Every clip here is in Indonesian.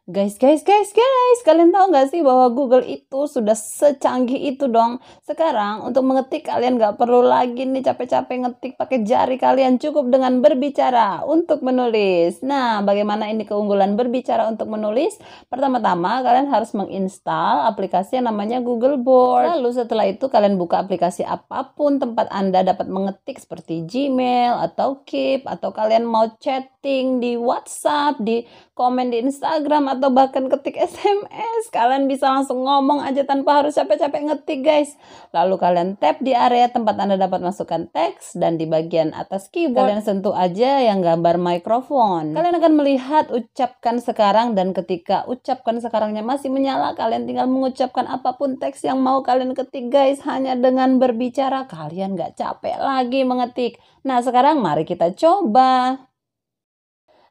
Guys, kalian tahu nggak sih bahwa Google itu sudah secanggih itu dong. Sekarang untuk mengetik kalian nggak perlu lagi nih capek-capek ngetik pakai jari kalian, cukup dengan berbicara untuk menulis. Nah, bagaimana ini keunggulan berbicara untuk menulis? Pertama-tama kalian harus menginstal aplikasi yang namanya Google Board. Lalu setelah itu kalian buka aplikasi apapun tempat Anda dapat mengetik seperti Gmail atau Keep, atau kalian mau chatting di WhatsApp, di komen di Instagram, atau bahkan ketik SMS. Kalian bisa langsung ngomong aja tanpa harus capek-capek ngetik guys. Lalu kalian tap di area tempat Anda dapat masukkan teks, dan di bagian atas keyboard kalian sentuh aja yang gambar mikrofon. Kalian akan melihat ucapkan sekarang, dan ketika ucapkan sekarangnya masih menyala, kalian tinggal mengucapkan apapun teks yang mau kalian ketik guys. Hanya dengan berbicara kalian gak capek lagi mengetik. Nah, sekarang mari kita coba.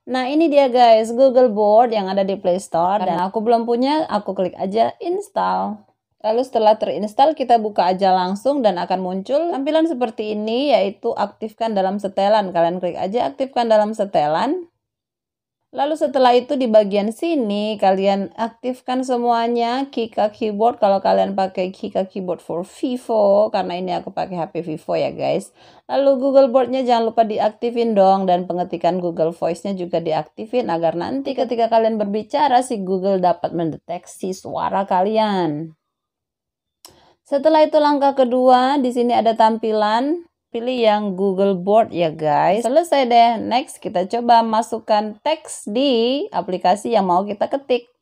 Nah, ini dia guys, Google Board yang ada di Play Store. Dan aku belum punya, aku klik aja install. Lalu setelah terinstall, kita buka aja langsung dan akan muncul tampilan seperti ini, yaitu aktifkan dalam setelan. Kalian klik aja aktifkan dalam setelan. Lalu setelah itu di bagian sini kalian aktifkan semuanya Kika Keyboard kalau kalian pakai Kika Keyboard for Vivo, karena ini aku pakai HP Vivo ya guys. Lalu Google Board-nya jangan lupa diaktifin dong, dan pengetikan Google Voice-nya juga diaktifin agar nanti ketika kalian berbicara si Google dapat mendeteksi suara kalian. Setelah itu langkah kedua, di sini ada tampilan pilih yang Google Board ya guys. Selesai deh. Next kita coba masukkan teks di aplikasi yang mau kita ketik.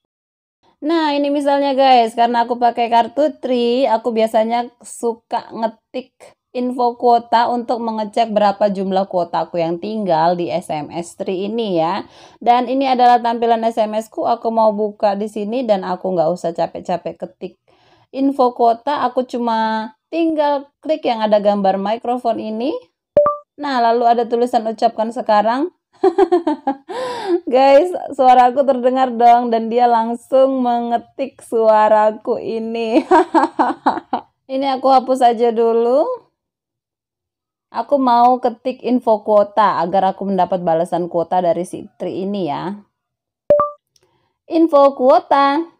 Nah, ini misalnya guys, karena aku pakai kartu Tri, aku biasanya suka ngetik info kuota untuk mengecek berapa jumlah kuotaku yang tinggal di SMS Tri ini ya. Dan ini adalah tampilan SMS ku. Aku mau buka di sini dan aku nggak usah capek-capek ketik info kuota, aku cuma tinggal klik yang ada gambar mikrofon ini. Nah, lalu ada tulisan ucapkan sekarang. Guys, suaraku terdengar dong, dan dia langsung mengetik suaraku ini. Ini aku hapus aja dulu. Aku mau ketik info kuota agar aku mendapat balasan kuota dari si Tri ini ya. Info kuota.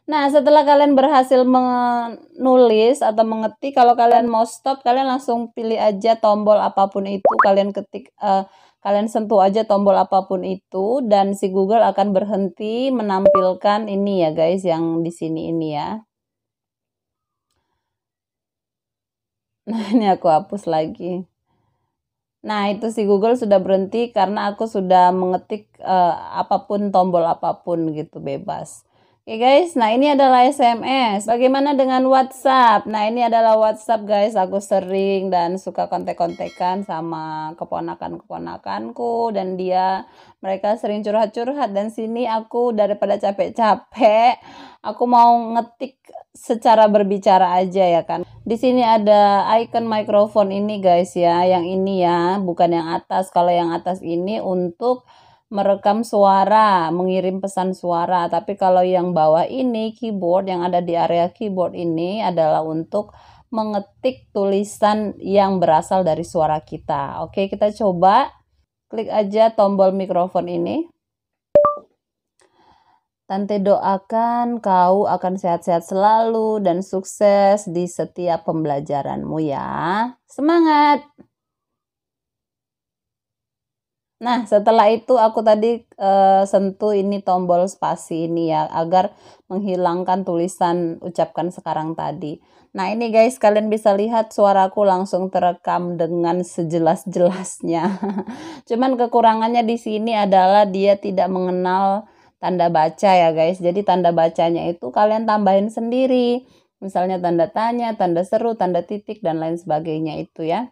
Nah, setelah kalian berhasil menulis atau mengetik, kalau kalian mau stop, kalian langsung pilih aja tombol apapun itu. Kalian ketik, kalian sentuh aja tombol apapun itu, dan si Google akan berhenti menampilkan ini ya guys, yang di sini ini ya. Nah, ini aku hapus lagi. Nah, itu si Google sudah berhenti karena aku sudah mengetik apapun, tombol apapun gitu, bebas. Oke guys, nah ini adalah SMS. Bagaimana dengan WhatsApp? Nah, ini adalah WhatsApp guys. Aku sering dan suka kontek-kontekan sama keponakan-keponakanku, dan mereka sering curhat-curhat, dan sini aku daripada capek-capek, aku mau ngetik secara berbicara aja ya kan. Di sini ada icon mikrofon ini guys ya, yang ini ya, bukan yang atas. Kalau yang atas ini untuk merekam suara, mengirim pesan suara. Tapi kalau yang bawah ini, keyboard yang ada di area keyboard ini adalah untuk mengetik tulisan yang berasal dari suara kita. Oke, kita coba. Klik aja tombol mikrofon ini. Tante doakan kau akan sehat-sehat selalu dan sukses di setiap pembelajaranmu ya. Semangat! Nah, setelah itu aku tadi sentuh ini tombol spasi ini ya, agar menghilangkan tulisan ucapkan sekarang tadi. Nah, ini guys, kalian bisa lihat suaraku langsung terekam dengan sejelas-jelasnya. Cuman kekurangannya di sini adalah dia tidak mengenal tanda baca ya guys. Jadi tanda bacanya itu kalian tambahin sendiri. Misalnya tanda tanya, tanda seru, tanda titik, dan lain sebagainya itu ya.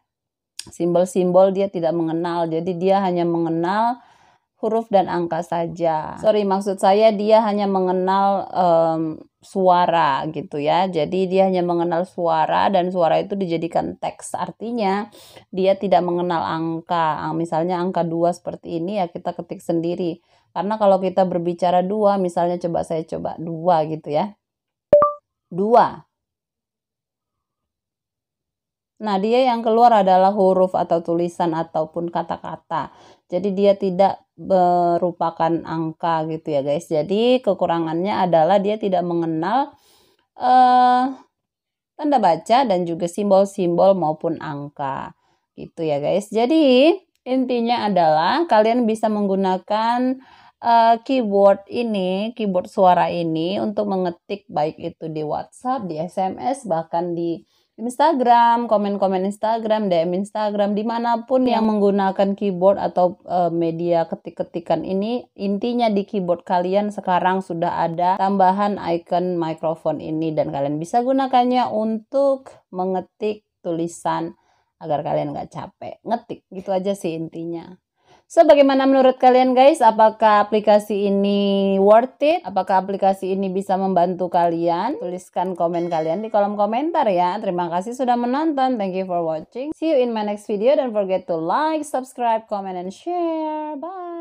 Simbol-simbol dia tidak mengenal, jadi dia hanya mengenal huruf dan angka saja. Sorry, maksud saya dia hanya mengenal suara gitu ya. Jadi dia hanya mengenal suara, dan suara itu dijadikan teks. Artinya dia tidak mengenal angka. Misalnya angka 2 seperti ini ya kita ketik sendiri. Karena kalau kita berbicara 2, misalnya saya coba 2 gitu ya. 2. Nah, dia yang keluar adalah huruf atau tulisan ataupun kata-kata. Jadi dia tidak merupakan angka gitu ya guys. Jadi kekurangannya adalah dia tidak mengenal tanda baca dan juga simbol-simbol maupun angka gitu ya guys. Jadi intinya adalah kalian bisa menggunakan keyboard suara ini untuk mengetik baik itu di WhatsApp, di SMS, bahkan di Instagram, komen-komen Instagram, DM Instagram, dimanapun yang menggunakan keyboard atau media ketik-ketikan ini. Intinya di keyboard kalian sekarang sudah ada tambahan icon mikrofon ini dan kalian bisa gunakannya untuk mengetik tulisan agar kalian nggak capek ngetik. Gitu aja sih intinya. So, bagaimana menurut kalian guys? Apakah aplikasi ini worth it? Apakah aplikasi ini bisa membantu kalian? Tuliskan komen kalian di kolom komentar ya. Terima kasih sudah menonton. Thank you for watching. See you in my next video. Don't forget to like, subscribe, comment, and share. Bye!